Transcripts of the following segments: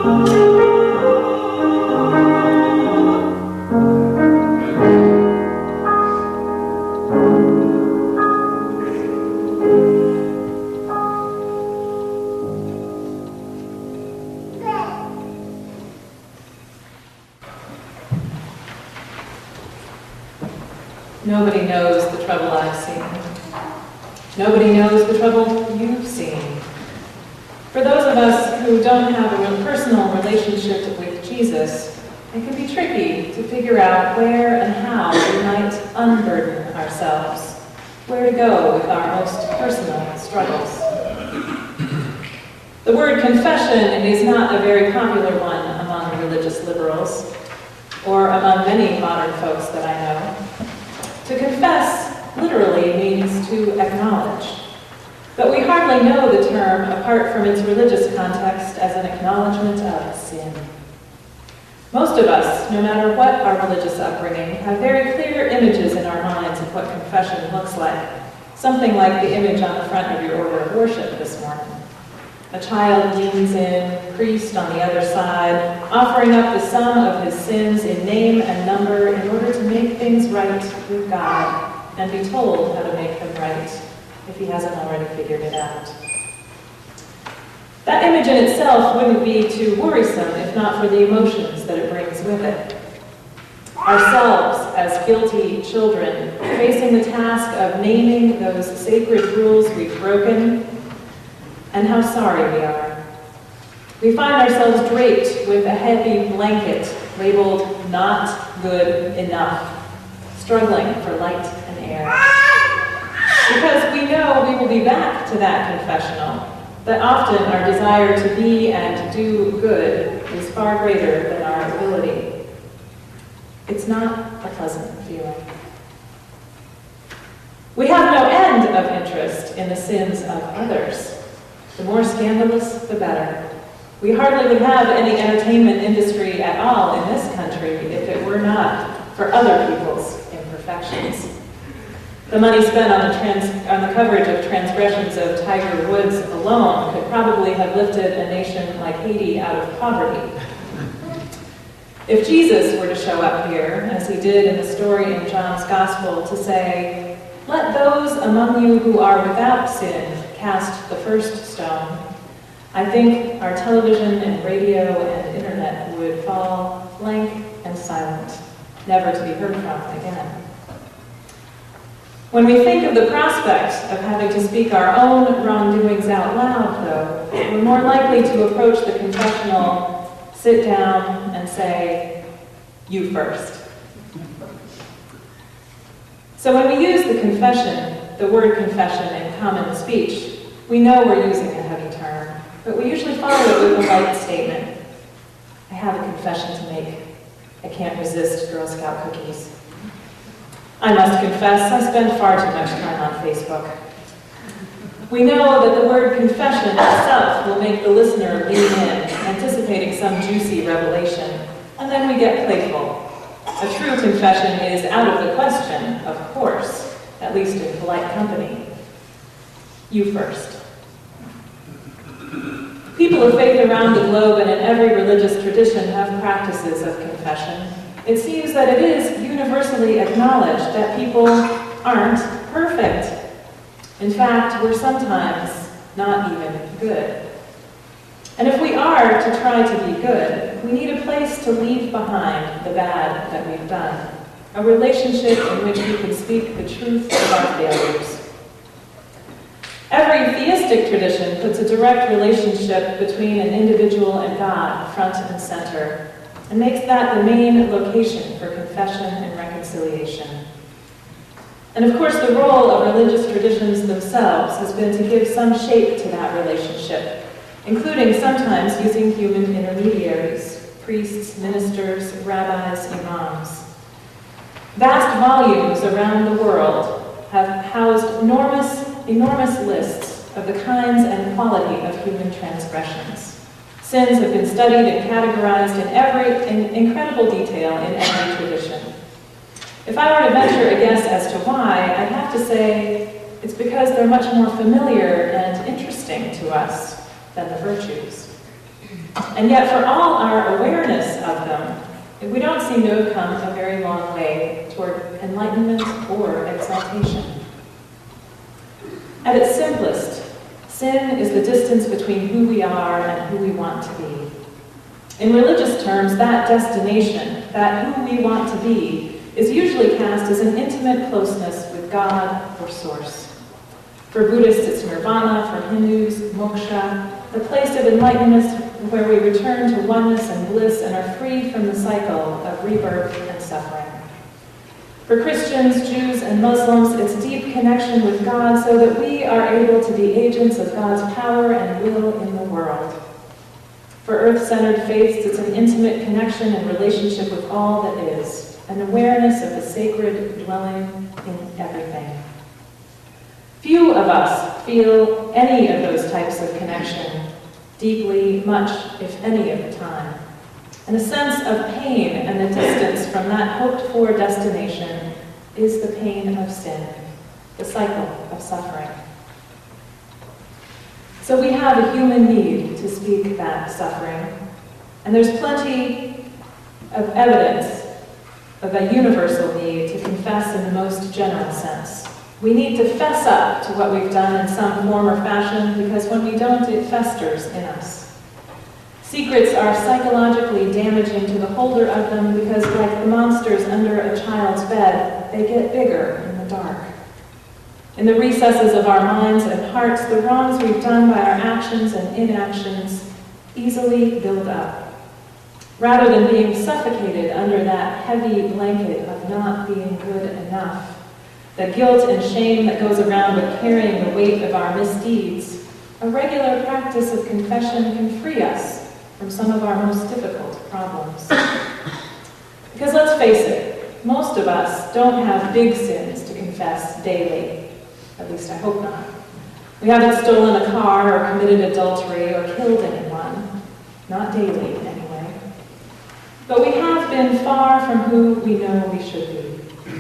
Nobody knows the trouble I've seen. Nobody knows the trouble you've seen. For those of us who don't have a real personal relationship with Jesus, it can be tricky to figure out where and how we might unburden ourselves, where to go with our most personal struggles. The word confession is not a very popular one among religious liberals, or among many modern folks that I know. To confess literally means to acknowledge, but we hardly know the term apart from its religious context as an acknowledgement of sin. Most of us, no matter what our religious upbringing, have very clear images in our minds of what confession looks like, something like the image on the front of your order of worship this morning. A child leans in, priest on the other side, offering up the sum of his sins in name and number in order to make things right with God and be told how to make them right if he hasn't already figured it out. That image in itself wouldn't be too worrisome if not for the emotions that it brings with it. Ourselves as guilty children, facing the task of naming those sacred rules we've broken, and how sorry we are. We find ourselves draped with a heavy blanket labeled not good enough, struggling for light and air. Because we know we will be back to that confessional, that often our desire to be and do good is far greater than our ability. It's not a pleasant feeling. We have no end of interest in the sins of others. The more scandalous, the better. We hardly would have any entertainment industry at all in this country if it were not for other people's imperfections. The money spent on the coverage of transgressions of Tiger Woods alone could probably have lifted a nation like Haiti out of poverty. If Jesus were to show up here, as he did in the story in John's Gospel, to say, "Let those among you who are without sin cast the first stone," I think our television and radio and internet would fall blank and silent, never to be heard from again. When we think of the prospect of having to speak our own wrongdoings out loud, though, we're more likely to approach the confessional, sit down, and say, "You first." So when we use the confession, the word confession in common speech, we know we're using a heavy term, but we usually follow it with a light statement. "I have a confession to make. I can't resist Girl Scout cookies. I must confess, I spend far too much time on Facebook." We know that the word confession itself will make the listener lean in, anticipating some juicy revelation, and then we get playful. A true confession is out of the question, of course, at least in polite company. "You first." People of faith around the globe and in every religious tradition have practices of confession. It seems that it is universally acknowledged that people aren't perfect. In fact, we're sometimes not even good. And if we are to try to be good, we need a place to leave behind the bad that we've done, a relationship in which we can speak the truth of our failures. Every theistic tradition puts a direct relationship between an individual and God front and center, and makes that the main location for confession and reconciliation. And of course, the role of religious traditions themselves has been to give some shape to that relationship, including sometimes using human intermediaries, priests, ministers, rabbis, imams. Vast volumes around the world have housed enormous lists of the kinds and quality of human transgressions. Sins have been studied and categorized in incredible detail in every tradition. If I were to venture a guess as to why, I'd have to say it's because they're much more familiar and interesting to us than the virtues. And yet, for all our awareness of them, we don't seem to have come a very long way toward enlightenment or exaltation. At its simplest, sin is the distance between who we are and who we want to be. In religious terms, that destination, that who we want to be, is usually cast as an intimate closeness with God or Source. For Buddhists, it's nirvana. For Hindus, moksha, the place of enlightenment where we return to oneness and bliss and are free from the cycle of rebirth and suffering. For Christians, Jews, and Muslims, it's deep connection with God so that we are able to be agents of God's power and will in the world. For earth-centered faiths, it's an intimate connection and relationship with all that is, an awareness of the sacred dwelling in everything. Few of us feel any of those types of connection deeply, much, if any, of the time. And a sense of pain and the distance from that hoped-for destination is the pain of sin, the cycle of suffering. So we have a human need to speak that suffering, and there's plenty of evidence of a universal need to confess in the most general sense. We need to fess up to what we've done in some form or fashion, because when we don't, it festers in us. Secrets are psychologically damaging to the holder of them because, like the monsters under a child's bed, they get bigger in the dark. In the recesses of our minds and hearts, the wrongs we've done by our actions and inactions easily build up. Rather than being suffocated under that heavy blanket of not being good enough, the guilt and shame that goes around with carrying the weight of our misdeeds, a regular practice of confession can free us from some of our most difficult problems. Because let's face it, most of us don't have big sins to confess daily. At least I hope not. We haven't stolen a car or committed adultery or killed anyone. Not daily, anyway. But we have been far from who we know we should be.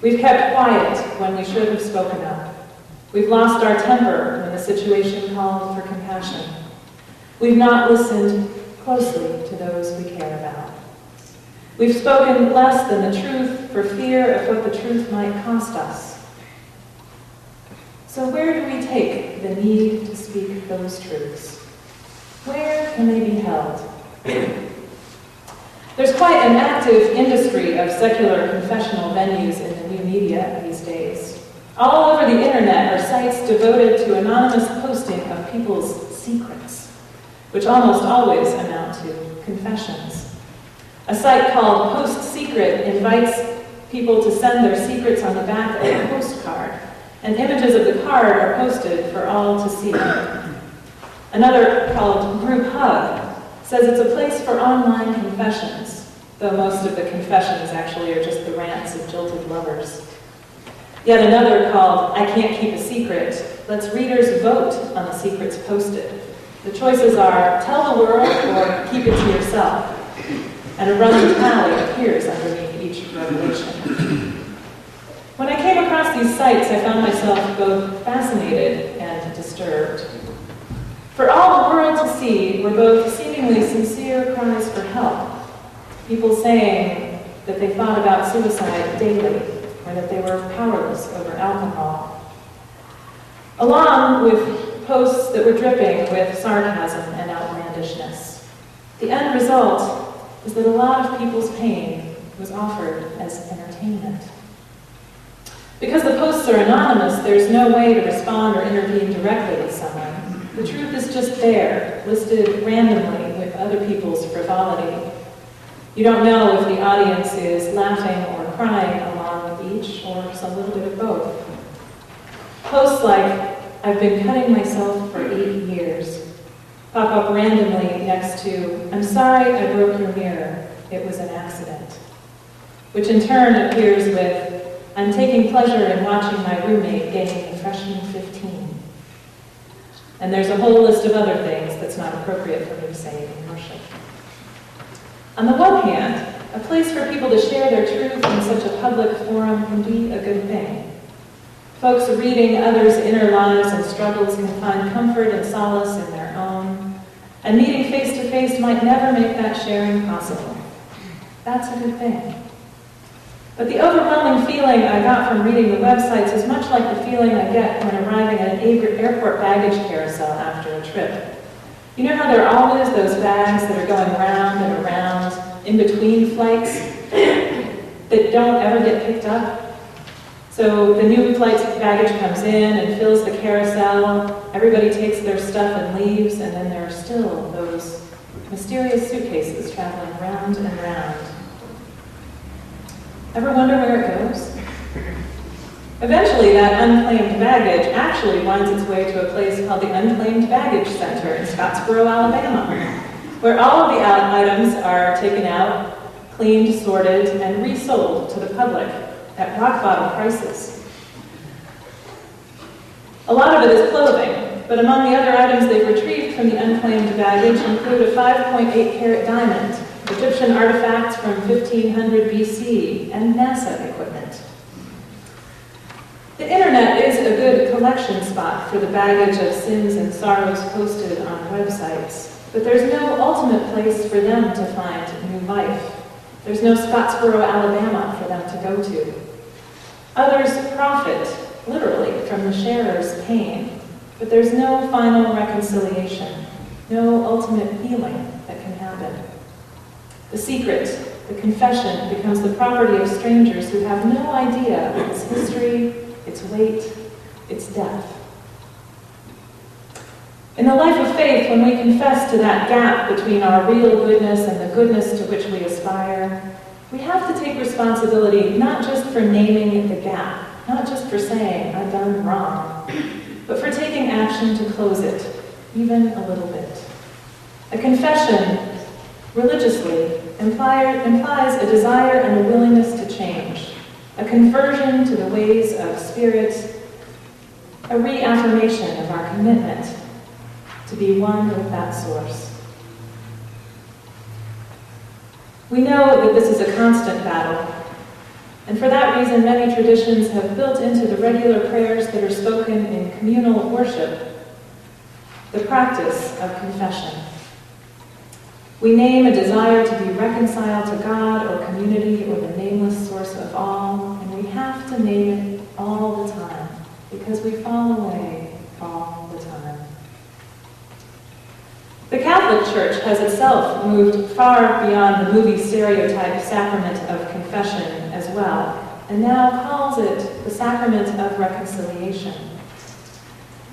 We've kept quiet when we should have spoken up. We've lost our temper when the situation called for compassion. We've not listened closely to those we care about. We've spoken less than the truth for fear of what the truth might cost us. So where do we take the need to speak those truths? Where can they be held? There's quite an active industry of secular confessional venues in the new media these days. All over the internet are sites devoted to anonymous posting of people's secrets, which almost always amount to confessions. A site called Post Secret invites people to send their secrets on the back of a postcard, and images of the card are posted for all to see. Another, called Group Hug, says it's a place for online confessions, though most of the confessions actually are just the rants of jilted lovers. Yet another, called I Can't Keep a Secret, lets readers vote on the secrets posted. The choices are tell the world or keep it to yourself, and a running tally appears underneath each revelation. When I came across these sites, I found myself both fascinated and disturbed. For all the world to see were both seemingly sincere cries for help, people saying that they thought about suicide daily, or that they were powerless over alcohol, along with posts that were dripping with sarcasm and outlandishness. The end result is that a lot of people's pain was offered as entertainment. Because the posts are anonymous, there's no way to respond or intervene directly with someone. The truth is just there, listed randomly with other people's frivolity. You don't know if the audience is laughing or crying along with each, or some little bit of both. Posts like, I've been cutting myself for 8 years, pop up randomly next to, I'm sorry I broke your mirror, it was an accident. Which in turn appears with, I'm taking pleasure in watching my roommate gain a freshman 15. And there's a whole list of other things that's not appropriate for me to say in worship. On the one hand, a place for people to share their truth in such a public forum can be a good thing. Folks reading others' inner lives and struggles can find comfort and solace in their own. And meeting face-to-face might never make that sharing possible. That's a good thing. But the overwhelming feeling I got from reading the websites is much like the feeling I get when arriving at an airport baggage carousel after a trip. You know how there are always those bags that are going round and around in between flights that don't ever get picked up? So the new flight's baggage comes in and fills the carousel, everybody takes their stuff and leaves, and then there are still those mysterious suitcases traveling round and round. Ever wonder where it goes? Eventually, that unclaimed baggage actually winds its way to a place called the Unclaimed Baggage Center in Scottsboro, Alabama, where all of the items are taken out, cleaned, sorted, and resold to the public at rock-bottom prices. A lot of it is clothing, but among the other items they've retrieved from the unclaimed baggage include a 5.8-carat diamond, Egyptian artifacts from 1500 BC, and NASA equipment. The internet is a good collection spot for the baggage of sins and sorrows posted on websites, but there's no ultimate place for them to find new life. There's no Scottsboro, Alabama for them to go to. Others profit, literally, from the sharer's pain, but there's no final reconciliation, no ultimate healing that can happen. The secret, the confession, becomes the property of strangers who have no idea of its history, its weight, its depth. In the life of faith, when we confess to that gap between our real goodness and the goodness to which we aspire, we have to take responsibility not just for naming the gap, not just for saying, I've done wrong, but for taking action to close it, even a little bit. A confession, religiously, implies a desire and a willingness to change, a conversion to the ways of Spirit, a reaffirmation of our commitment to be one with that source. We know that this is a constant battle, and for that reason many traditions have built into the regular prayers that are spoken in communal worship the practice of confession. We name a desire to be reconciled to God or community or the nameless source of all, and we have to name it all the time because we fall away all the time. The Catholic Church has itself moved far beyond the movie stereotype sacrament of confession as well, and now calls it the sacrament of reconciliation.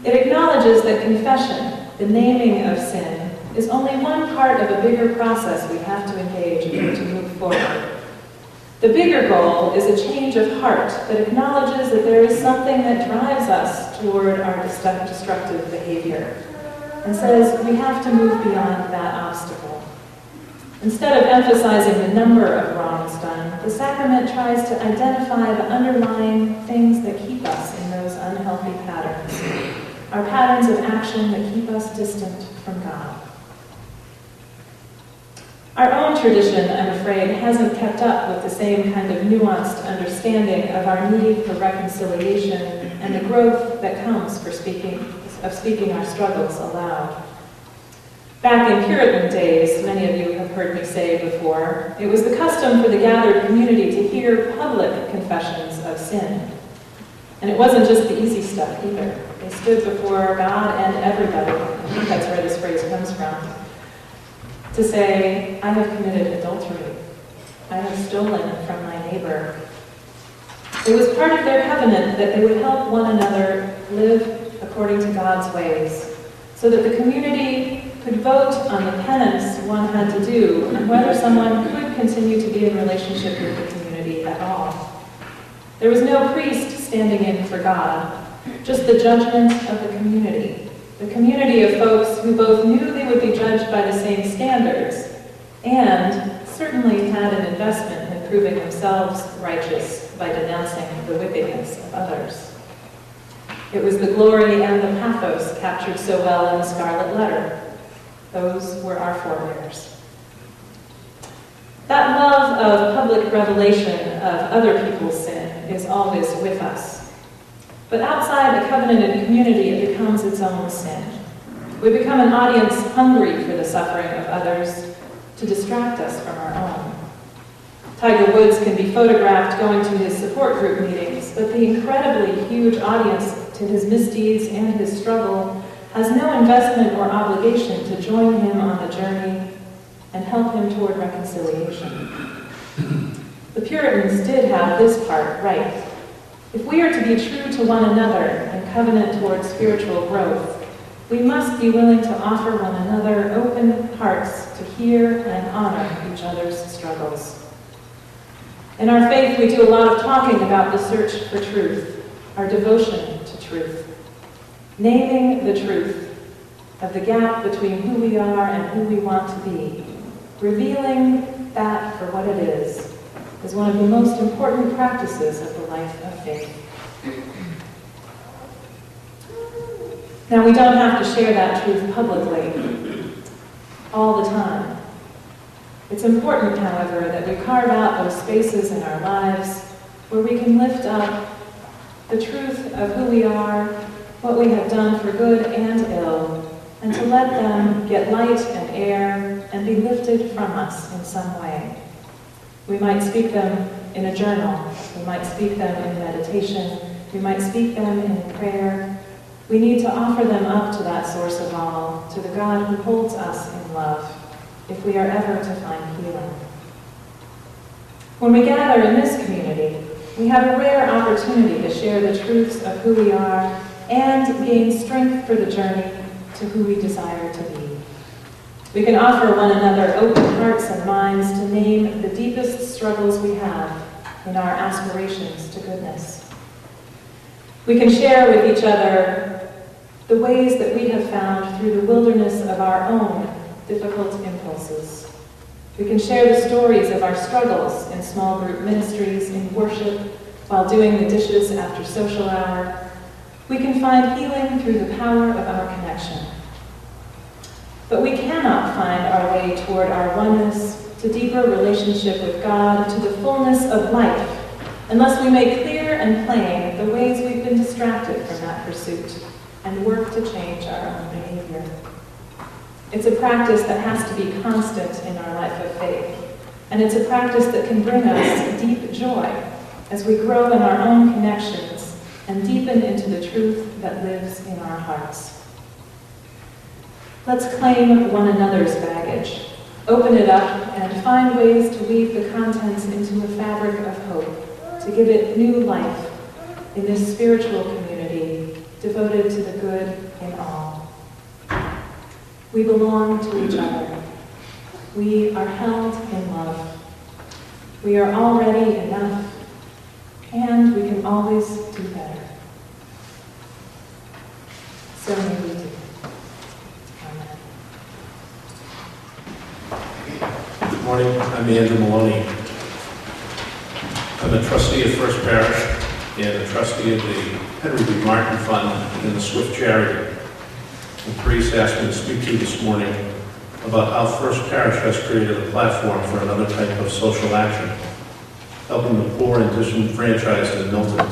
It acknowledges that confession, the naming of sin, is only one part of a bigger process we have to engage in order to move forward. The bigger goal is a change of heart that acknowledges that there is something that drives us toward our destructive behavior, and says we have to move beyond that obstacle. Instead of emphasizing the number of wrongs done, the sacrament tries to identify the underlying things that keep us in those unhealthy patterns, our patterns of action that keep us distant from God. Our own tradition, I'm afraid, hasn't kept up with the same kind of nuanced understanding of our need for reconciliation and the growth that comes for speaking our struggles aloud. Back in Puritan days, many of you have heard me say before, it was the custom for the gathered community to hear public confessions of sin. And it wasn't just the easy stuff either. They stood before God and everybody, I think that's where this phrase comes from, to say, I have committed adultery. I have stolen from my neighbor. It was part of their covenant that they would help one another live according to God's ways, so that the community could vote on the penance one had to do and whether someone could continue to be in relationship with the community at all. There was no priest standing in for God, just the judgment of the community of folks who both knew they would be judged by the same standards and certainly had an investment in proving themselves righteous by denouncing the wickedness of others. It was the glory and the pathos captured so well in the Scarlet Letter. Those were our forebears. That love of public revelation of other people's sin is always with us. But outside the covenanted community, it becomes its own sin. We become an audience hungry for the suffering of others to distract us from our own. Tiger Woods can be photographed going to his support group meetings, but the incredibly huge audience to his misdeeds and his struggle has no investment or obligation to join him on the journey and help him toward reconciliation. The Puritans did have this part right. If we are to be true to one another and covenant toward spiritual growth, we must be willing to offer one another open hearts to hear and honor each other's struggles. In our faith, we do a lot of talking about the search for truth, our devotion to truth, naming the truth of the gap between who we are and who we want to be, revealing that for what it is one of the most important practices of the life of faith. Now, we don't have to share that truth publicly all the time. It's important, however, that we carve out those spaces in our lives where we can lift up the truth of who we are, what we have done for good and ill, and to let them get light and air and be lifted from us in some way. We might speak them in a journal. We might speak them in meditation. We might speak them in prayer. We need to offer them up to that source of all, to the God who holds us in love, if we are ever to find healing. When we gather in this community, we have a rare opportunity to share the truths of who we are and gain strength for the journey to who we desire to be. We can offer one another open hearts and minds to name the deepest struggles we have in our aspirations to goodness. We can share with each other the ways that we have found through the wilderness of our own difficult impulses. We can share the stories of our struggles in small group ministries, in worship, while doing the dishes after social hour. We can find healing through the power of our connection. But we cannot find our way toward our oneness, to deeper relationship with God, to the fullness of life, unless we make clear and plain the ways we've been distracted from that pursuit and work to change our own behavior. It's a practice that has to be constant in our life of faith, and it's a practice that can bring us deep joy as we grow in our own connections and deepen into the truth that lives in our hearts. Let's claim one another's baggage, open it up, and find ways to weave the contents into a fabric of hope, to give it new life in this spiritual community devoted to the good in all. We belong to each other. We are held in love. We are already enough, and we can always do better. So may we do. Amen. Good morning. I'm Andrew Maloney. I'm a trustee of First Parish and a trustee of the Henry B. Martin Fund and the Swift Charity. The priest asked me to speak to you this morning about how First Parish has created a platform for another type of social action, helping the poor and disenfranchised in Milton.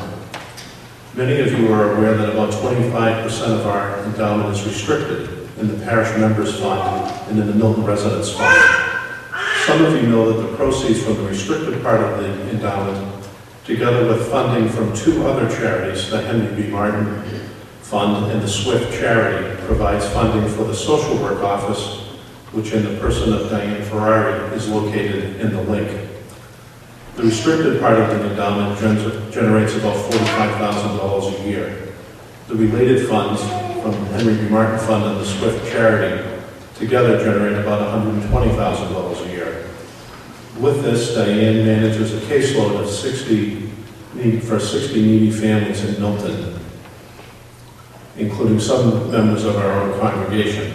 Many of you are aware that about 25% of our endowment is restricted in the Parish Members Fund and in the Milton Residents Fund. Some of you know that the proceeds from the restricted part of the endowment, together with funding from two other charities, the Henry B. Martin Fund and the Swift Charity, provides funding for the social work office, which in the person of Diane Ferrari is located in the link. The restricted part of the endowment generates about $45,000 a year. The related funds from the Henry B. Martin Fund and the Swift Charity together generate about $120,000 a year. With this, Diane manages a caseload of 60 needy families in Milton, including some members of our own congregation.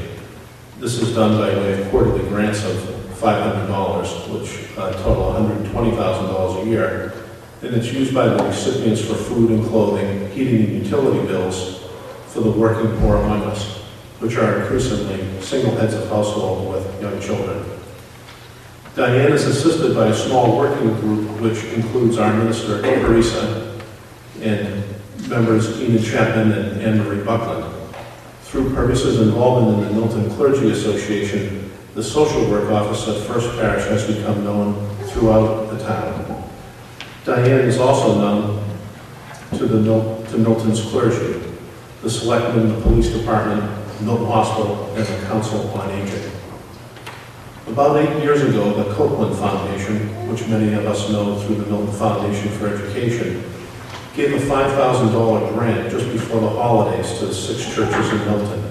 This is done by way of quarterly grants of $500, which total $120,000 a year, and it's used by the recipients for food and clothing, heating and utility bills for the working poor among us, which are increasingly single heads of household with young children. Diane is assisted by a small working group which includes our minister, Parsia, and members Enid Chapman and Anne-Marie Buckland. Through Parissa's involvement in the Milton Clergy Association, the social work office at First Parish has become known throughout the town. Diane is also known to Milton's clergy, the selectmen, the police department, Milton Hospital, and the Council on Aging. About 8 years ago, the Copeland Foundation, which many of us know through the Milton Foundation for Education, gave a $5,000 grant just before the holidays to the 6 churches in Milton.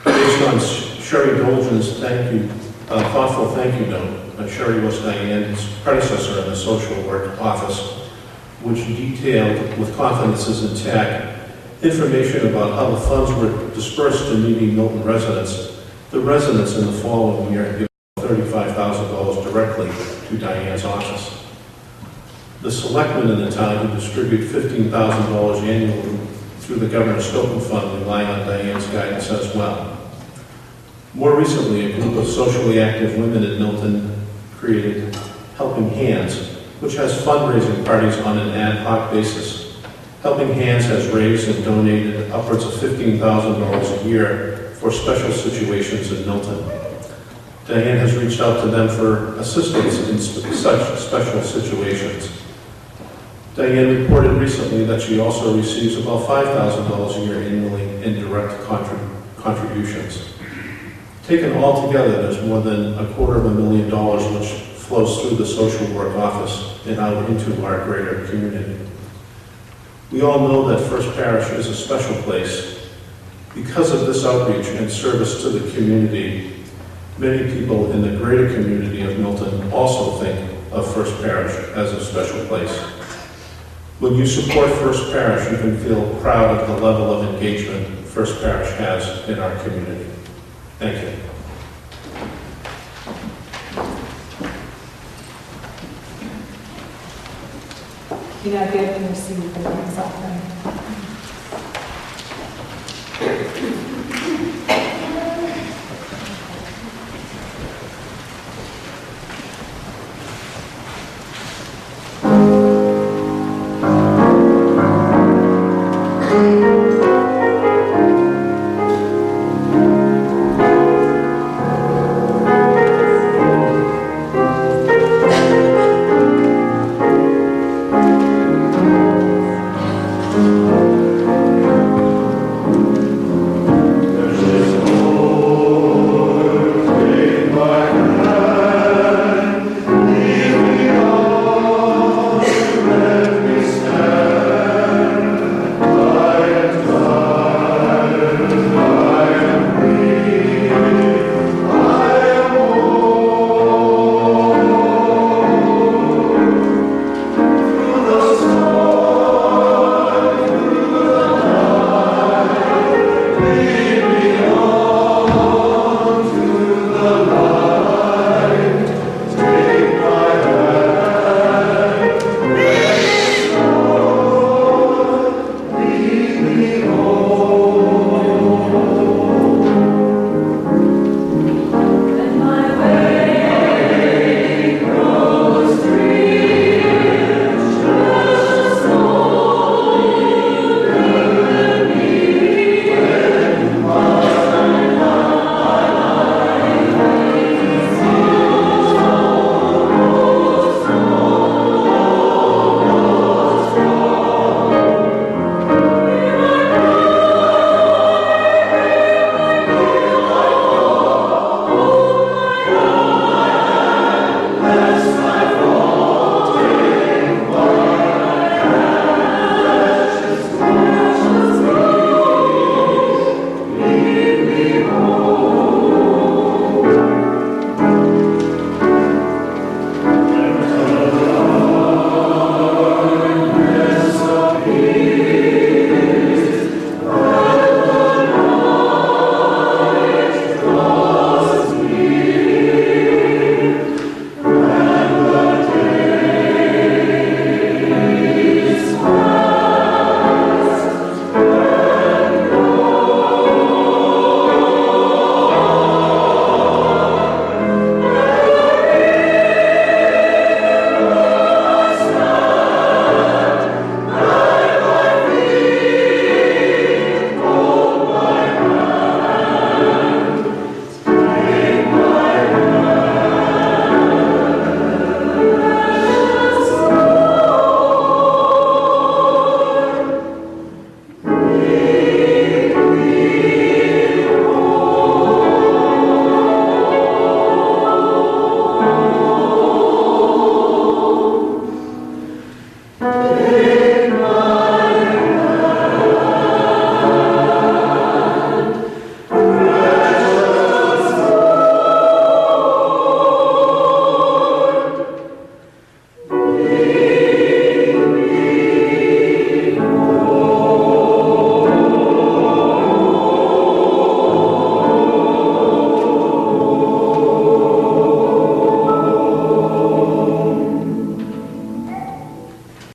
Based on Sherry Dolgen's thoughtful thank you note, Sherry was Diane's predecessor in the social work office, which detailed, with confidences intact, information about how the funds were dispersed to needy Milton residents. The residents in the following year gave $35,000 directly to Diane's office. The selectmen in the town who distribute $15,000 annually through the Governor's Stoughton Fund rely on Diane's guidance as well. More recently, a group of socially active women in Milton created Helping Hands, which has fundraising parties on an ad hoc basis. Helping Hands has raised and donated upwards of $15,000 a year for special situations in Milton. Diane has reached out to them for assistance in such special situations. Diane reported recently that she also receives about $5,000 a year annually in direct contributions. Taken all together, there's more than $250,000 which flows through the social work office and out into our greater community. We all know that First Parish is a special place. Because of this outreach and service to the community, many people in the greater community of Milton also think of First Parish as a special place. When you support First Parish, you can feel proud of the level of engagement First Parish has in our community. Thank you. You now give and receive the Lord's offering.